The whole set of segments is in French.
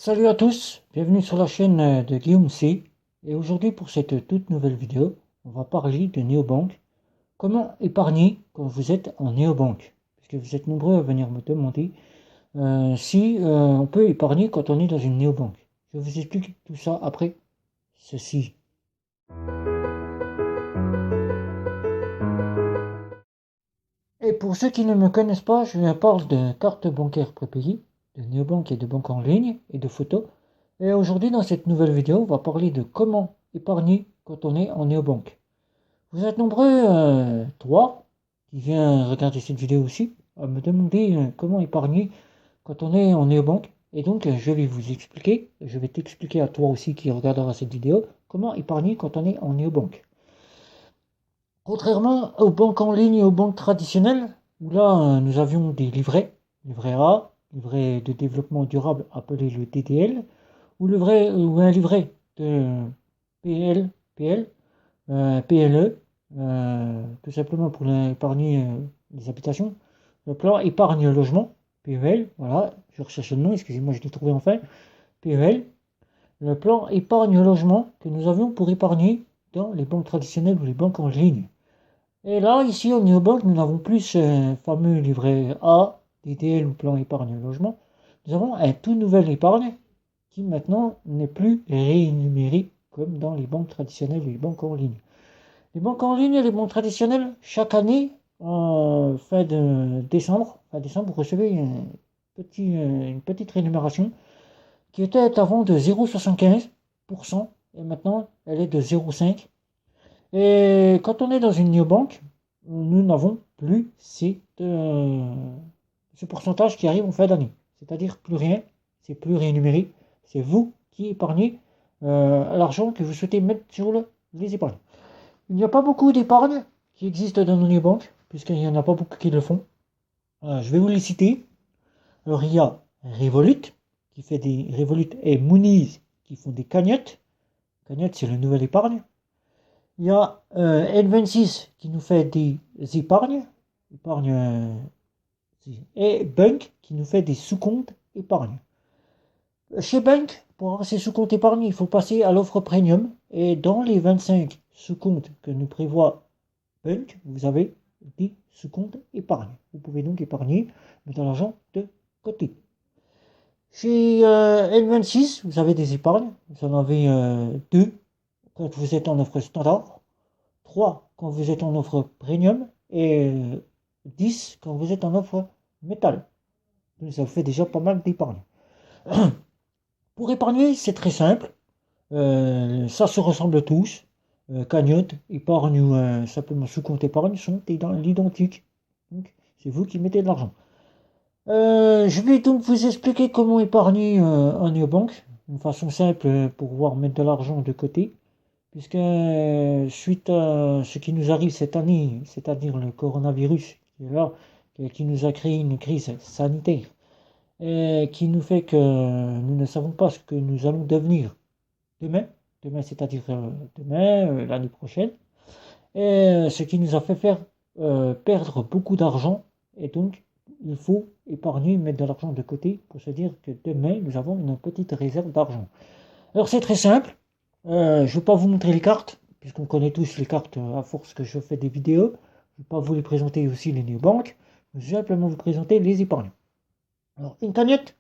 Salut à tous, bienvenue sur la chaîne de Guillaume C. Et aujourd'hui pour cette toute nouvelle vidéo, on va parler de néobanque. Comment épargner quand vous êtes en néobanque? Parce que vous êtes nombreux à venir me demander si on peut épargner quand on est dans une néobanque. Je vous explique tout ça après ceci. Et pour ceux qui ne me connaissent pas, je parle de carte bancaire prépayée, de néobanque et de banque en ligne et de photos. Et aujourd'hui dans cette nouvelle vidéo, on va parler de comment épargner quand on est en néobanque. Vous êtes nombreux, toi, qui vient regarder cette vidéo aussi, à me demander comment épargner quand on est en néobanque. Et donc, je vais vous expliquer, je vais t'expliquer à toi aussi qui regardera cette vidéo, comment épargner quand on est en néobanque. Contrairement aux banques en ligne et aux banques traditionnelles, où là, nous avions des livrets, livret A, livret de développement durable appelé le DDL, ou un livret de PL, PLE, tout simplement pour épargner les habitations. Le plan épargne logement, PEL, voilà, je recherche le nom, excusez-moi, je l'ai trouvé enfin, PEL. Le plan épargne logement que nous avions pour épargner dans les banques traditionnelles ou les banques en ligne. Et là, ici au Neobank, nous n'avons plus ce fameux livret A, DDL ou plan épargne logement. Nous avons un tout nouvel épargne qui maintenant n'est plus rémunéré comme dans les banques traditionnelles et les banques en ligne. Les banques en ligne et les banques traditionnelles, chaque année, en fin décembre, vous recevez une petite rémunération qui était avant de 0,75% et maintenant elle est de 0,5%. Et quand on est dans une néobanque, nous n'avons plus ce pourcentage qui arrive en fin d'année. C'est-à-dire plus rien, c'est plus rémunéré, c'est vous qui épargnez l'argent que vous souhaitez mettre sur les épargnes. Il n'y a pas beaucoup d'épargne qui existent dans nos banques, puisqu'il n'y en a pas beaucoup qui le font. Je vais vous les citer. Alors il y a Revolut, qui fait des Revolut et Moonies, qui font des cagnottes. Cagnotte, c'est le nouvel épargne. Il y a N26 qui nous fait des épargnes, et Bunk qui nous fait des sous-comptes épargne. Chez Bank, pour avoir ses sous-comptes épargne, il faut passer à l'offre premium. Et dans les 25 sous-comptes que nous prévoit Bank, vous avez des sous-comptes épargne. Vous pouvez donc épargner, mettre l'argent de côté. Chez N26, vous avez des épargnes. Vous en avez 2 quand vous êtes en offre standard, 3 quand vous êtes en offre premium et 10 quand vous êtes en offre métal. Donc ça vous fait déjà pas mal d'épargne. Pour épargner, c'est très simple. Ça se ressemble tous. Cagnotte, épargne ou simplement sous-compte épargne sont identiques. Donc, c'est vous qui mettez de l'argent. Je vais donc vous expliquer comment épargner en néobanque. Une façon simple pour pouvoir mettre de l'argent de côté. Puisque suite à ce qui nous arrive cette année, c'est-à-dire le coronavirus qui est là, qui nous a créé une crise sanitaire, et qui nous fait que nous ne savons pas ce que nous allons devenir demain, c'est-à-dire demain, l'année prochaine, et ce qui nous a fait faire perdre beaucoup d'argent, et donc il faut épargner, mettre de l'argent de côté pour se dire que demain nous avons une petite réserve d'argent. Alors c'est très simple, je ne vais pas vous montrer les cartes, puisqu'on connaît tous les cartes à force que je fais des vidéos, je ne vais pas vous les présenter aussi les néobanques, je vais simplement vous présenter les épargnes. Alors une cagnotte,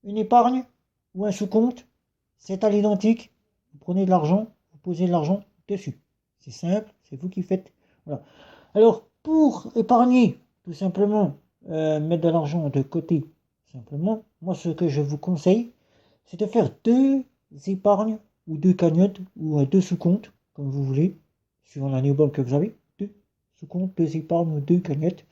une épargne ou un sous-compte, c'est à l'identique. Vous prenez de l'argent, vous posez de l'argent dessus. C'est simple, c'est vous qui faites. Voilà. Alors, pour épargner, tout simplement, mettre de l'argent de côté, simplement, moi, ce que je vous conseille, c'est de faire 2 épargnes ou 2 cagnottes ou 2 sous-comptes, comme vous voulez, suivant la néobanque que vous avez. 2 sous-comptes, 2 épargnes ou 2 cagnottes,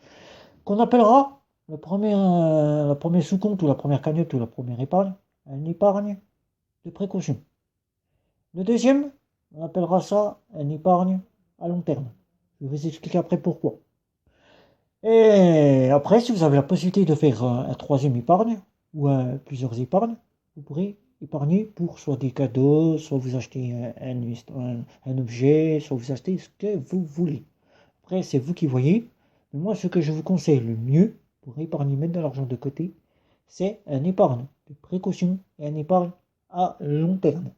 qu'on appellera la première sous-compte ou la première cagnotte ou la première épargne, une épargne de précaution. Le deuxième, on appellera ça une épargne à long terme. Je vais vous expliquer après pourquoi. Et après, si vous avez la possibilité de faire un troisième épargne ou plusieurs épargnes, vous pourrez épargner pour soit des cadeaux, soit vous acheter un objet, soit vous achetez ce que vous voulez. Après, c'est vous qui voyez. Mais moi, ce que je vous conseille le mieux pour épargner, mettre de l'argent de côté, c'est un épargne de précaution et un épargne à long terme.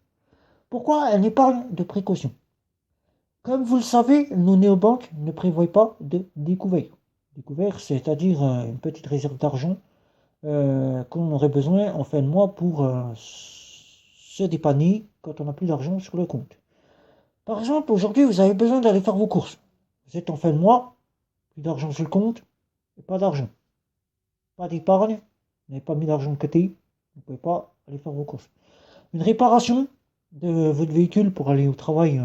Pourquoi un épargne de précaution? Comme vous le savez, nos néobanques ne prévoient pas de découvert. Découvert, c'est-à-dire une petite réserve d'argent qu'on aurait besoin en fin de mois pour se dépanner quand on n'a plus d'argent sur le compte. Par exemple, aujourd'hui, vous avez besoin d'aller faire vos courses. Vous êtes en fin de mois, plus d'argent sur le compte, et pas d'argent. Pas d'épargne, vous n'avez pas mis d'argent de côté, vous ne pouvez pas aller faire vos courses. Une réparation de votre véhicule pour aller au travail,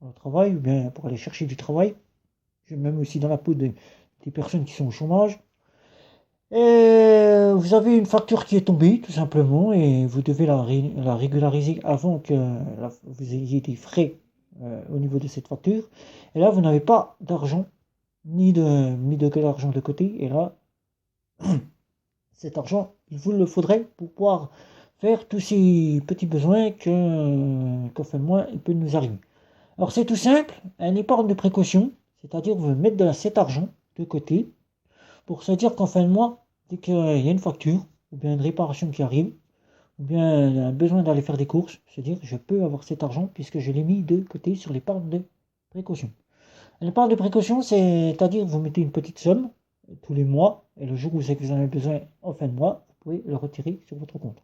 ou bien pour aller chercher du travail. Je suis même aussi dans la peau des personnes qui sont au chômage. Et vous avez une facture qui est tombée, tout simplement, et vous devez la régulariser avant que vous ayez des frais au niveau de cette facture. Et là, vous n'avez pas d'argent, ni de l'argent de côté. Et là, cet argent, il vous le faudrait pour pouvoir faire tous ces petits besoins qu'en fin de mois, il peut nous arriver. Alors, c'est tout simple, un épargne de précaution, c'est-à-dire vous mettre cet argent de côté pour se dire qu'en fin de mois, dès qu'il y a une facture, ou bien une réparation qui arrive, ou bien un besoin d'aller faire des courses, se dire je peux avoir cet argent puisque je l'ai mis de côté sur l'épargne de précaution. L'épargne de précaution, c'est-à-dire vous mettez une petite somme tous les mois, et le jour où vous en avez besoin en fin de mois, vous pouvez le retirer sur votre compte.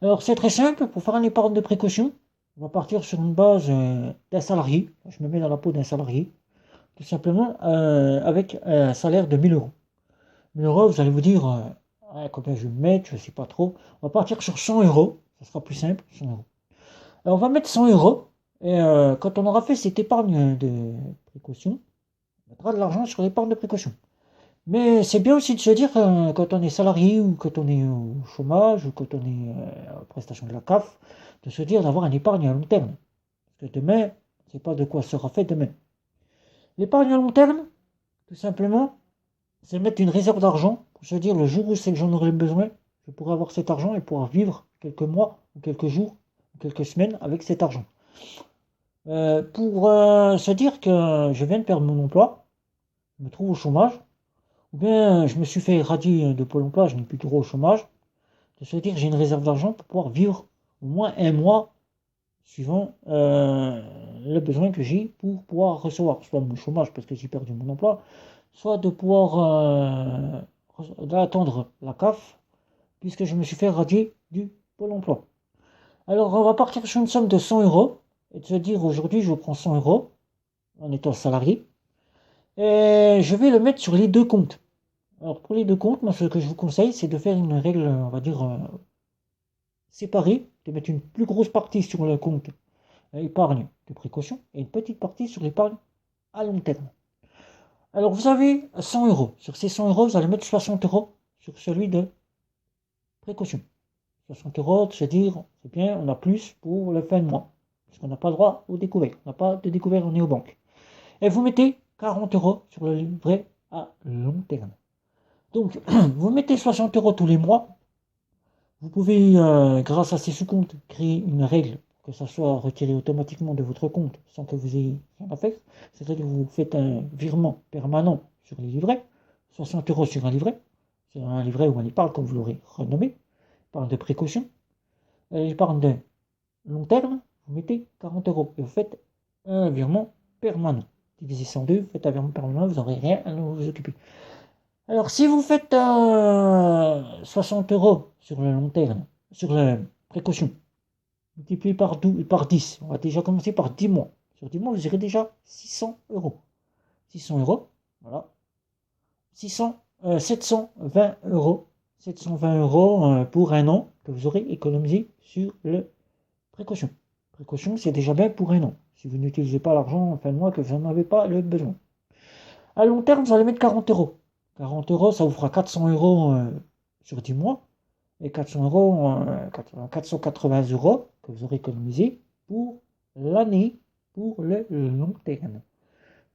Alors c'est très simple, pour faire une épargne de précaution, on va partir sur une base d'un salarié, je me mets dans la peau d'un salarié, tout simplement avec un salaire de 1000 euros. 1000 euros, vous allez vous dire, combien je vais me mettre, je ne sais pas trop. On va partir sur 100 euros, ça sera plus simple, 100 euros. Alors on va mettre 100 euros, et quand on aura fait cette épargne de précaution, on mettra de l'argent sur l'épargne de précaution. Mais c'est bien aussi de se dire, quand on est salarié, ou quand on est au chômage, ou quand on est en prestation de la CAF, de se dire d'avoir une épargne à long terme. Parce que demain, on ne sait pas de quoi sera fait demain. L'épargne à long terme, tout simplement, c'est mettre une réserve d'argent pour se dire le jour où c'est que j'en aurai besoin, je pourrai avoir cet argent et pouvoir vivre quelques mois ou quelques jours ou quelques semaines avec cet argent. Pour se dire que je viens de perdre mon emploi, je me trouve au chômage, ou bien je me suis fait éradier de Pôle emploi, je n'ai plus de droit au chômage, de se dire que j'ai une réserve d'argent pour pouvoir vivre au moins un mois suivant le besoin que j'ai pour pouvoir recevoir soit mon chômage parce que j'ai perdu mon emploi, soit de pouvoir attendre la CAF, puisque je me suis fait radier du Pôle emploi. Alors on va partir sur une somme de 100 euros, et de se dire aujourd'hui je prends 100 euros en étant salarié, et je vais le mettre sur les deux comptes. Alors pour les deux comptes, moi ce que je vous conseille, c'est de faire une règle, on va dire, séparée, de mettre une plus grosse partie sur le compte épargne de précaution, et une petite partie sur l'épargne à long terme. Alors vous avez 100 euros. Sur ces 100 euros, vous allez mettre 60 euros sur celui de précaution. 60 euros, c'est-à-dire, c'est bien, on a plus pour le fin de mois. Parce qu'on n'a pas le droit au découvert. On n'a pas de découvert en néobanque. Et vous mettez 40 euros sur le livret à long terme. Donc, vous mettez 60 euros tous les mois. Vous pouvez, grâce à ces sous-comptes, créer une règle que ça soit retiré automatiquement de votre compte sans que vous ayez rien à faire. C'est-à-dire que vous faites un virement permanent sur les livrets, 60 euros sur un livret ou un épargne comme vous l'aurez renommé, épargne de précaution, épargne de long terme, vous mettez 40 euros et vous faites un virement permanent. Divisé 102, vous faites un virement permanent, vous n'aurez rien à vous occuper. Alors si vous faites 60 euros sur le long terme, sur la précaution, multiplié par 10. On va déjà commencer par 10 mois. Sur 10 mois, vous aurez déjà 600 euros. 600 euros, voilà. 720 euros. 720 euros pour un an que vous aurez économisé sur le précaution. Précaution, c'est déjà bien pour un an. Si vous n'utilisez pas l'argent en fin de mois, que vous n'en avez pas le besoin. À long terme, vous allez mettre 40 euros. 40 euros, ça vous fera 400 euros sur 10 mois. Et 400 euros, 480 euros que vous aurez économisé pour l'année, pour le long terme.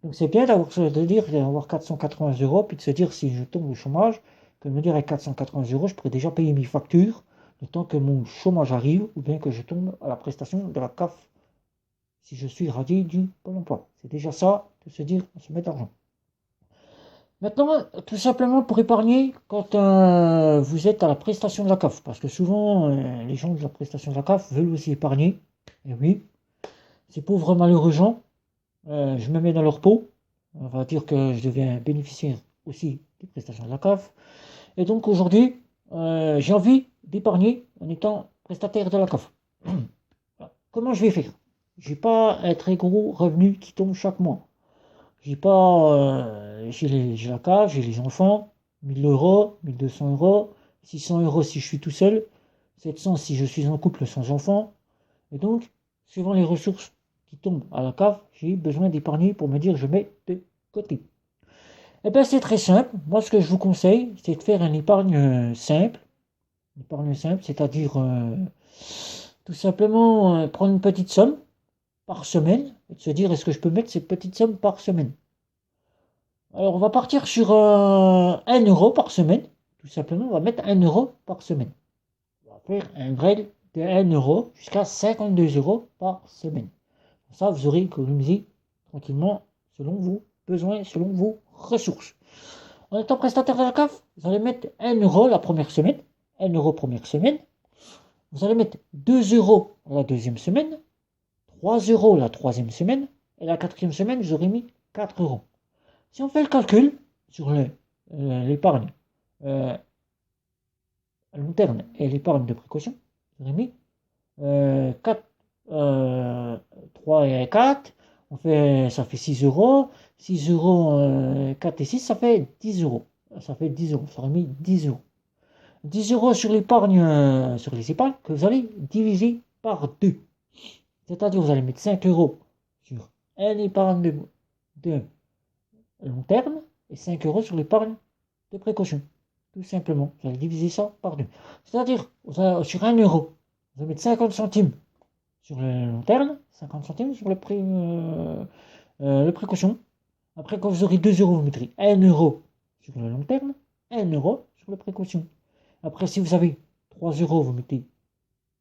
Donc c'est bien d'avoir 480 euros, puis de se dire si je tombe au chômage, que de me dire avec 480 euros, je pourrais déjà payer mes factures, le temps que mon chômage arrive, ou bien que je tombe à la prestation de la CAF, si je suis radié du Pôle emploi. C'est déjà ça, de se dire, on se met d'argent. Maintenant, tout simplement pour épargner quand vous êtes à la prestation de la CAF, parce que souvent les gens de la prestation de la CAF veulent aussi épargner. Et oui, ces pauvres malheureux gens, je me mets dans leur peau. On va dire que je deviens bénéficiaire aussi des prestations de la CAF. Et donc aujourd'hui, j'ai envie d'épargner en étant prestataire de la CAF. Comment je vais faire? J'ai pas un très gros revenu qui tombe chaque mois. J'ai pas, j'ai la CAF, j'ai les enfants, 1000 euros, 1200 euros, 600 euros si je suis tout seul, 700 si je suis en couple sans enfant. Et donc, suivant les ressources qui tombent à la CAF, j'ai besoin d'épargner pour me dire je mets de côté. Eh bien, c'est très simple. Moi, ce que je vous conseille, c'est de faire une épargne simple. Une épargne simple, c'est-à-dire tout simplement prendre une petite somme par semaine et de se dire est-ce que je peux mettre cette petite somme par semaine. Alors, on va partir sur 1 euro par semaine. Tout simplement, on va mettre 1 euro par semaine. On va faire un grade de 1 euro jusqu'à 52 euros par semaine. Comme ça, vous aurez économisé tranquillement selon vos besoins, selon vos ressources. En étant prestataire de la CAF, vous allez mettre 1 euro la première semaine, 1 euro première semaine. Vous allez mettre 2 euros la deuxième semaine, 3 euros la troisième semaine, et la quatrième semaine, vous aurez mis 4 euros. Si on fait le calcul sur l'épargne à long terme et l'épargne de précaution, vous aurez mis 4, 3 et 4, ça fait 6 euros. 6 euros, 4 et 6, ça fait 10 euros. Ça fait 10 euros, ça aurait mis 10 euros. 10 euros sur l'épargne, sur les épargnes que vous allez diviser par 2. C'est-à-dire vous allez mettre 5 euros sur une épargne de long terme et 5 euros sur l'épargne de précaution. Tout simplement, vous allez diviser ça par 2. C'est-à-dire, sur 1 euro, vous allez mettre 50 centimes sur le long terme, 50 centimes sur le précaution. Après, quand vous aurez 2 euros, vous mettrez 1 euro sur le long terme, 1 euro sur le précaution. Après, si vous avez 3 euros, vous mettez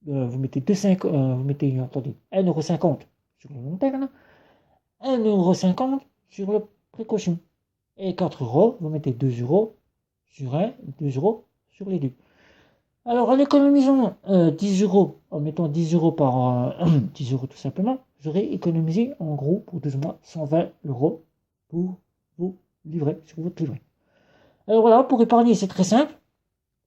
1,50 € sur le long terme, 1,50 € sur le précaution. Et 4 euros, vous mettez 2 euros sur 2 euros sur les deux. Alors, en économisant 10 euros, en mettant 10 euros par 10 euros tout simplement, vous aurez économisé en gros pour 12 mois 120 euros pour vous livrer sur votre livret. Alors voilà, pour épargner, c'est très simple.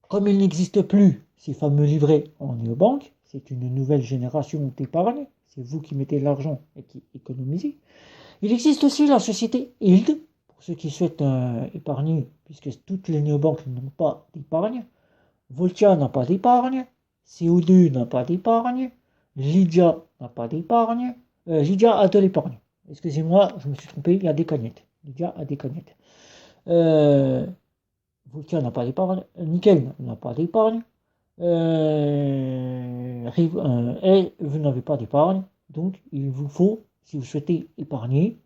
Comme il n'existe plus ces fameux livrets en néobanque, c'est une nouvelle génération d'épargne, c'est vous qui mettez l'argent et qui économisez. Il existe aussi la société Yield, pour ceux qui souhaitent épargner, puisque toutes les néobanques n'ont pas d'épargne. Voltia n'a pas d'épargne, CO2 n'a pas d'épargne, Lydia n'a pas d'épargne, Lydia a de l'épargne. Excusez-moi, je me suis trompé, il y a des cagnettes. Lydia a des cagnettes. Voltia n'a pas d'épargne, Nickel n'a pas d'épargne, et vous n'avez pas d'épargne, donc il vous faut, si vous souhaitez épargner,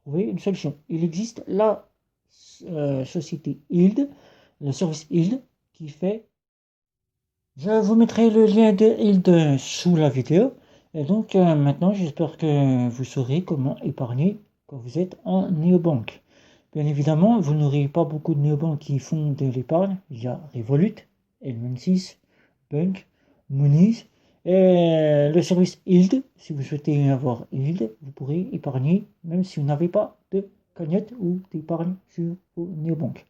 trouver une solution. Il existe la société Yield, le service Yield, qui fait... Je vous mettrai le lien de Yield sous la vidéo, et donc maintenant j'espère que vous saurez comment épargner quand vous êtes en néobanque. Bien évidemment, vous n'aurez pas beaucoup de néobanques qui font de l'épargne. Il y a Revolut, L26, Bunk, Moniz et le service Yield. Si vous souhaitez avoir Yield, vous pourrez épargner même si vous n'avez pas de cagnotte ou d'épargne sur vos néobanques.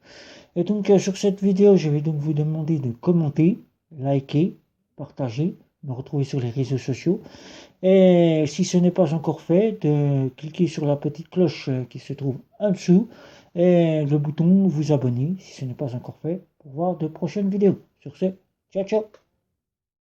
Et donc sur cette vidéo, je vais donc vous demander de commenter, liker, partager, me retrouver sur les réseaux sociaux. Et si ce n'est pas encore fait, de cliquer sur la petite cloche qui se trouve en dessous et le bouton vous abonner si ce n'est pas encore fait pour voir de prochaines vidéos. Sur ce, ciao ciao!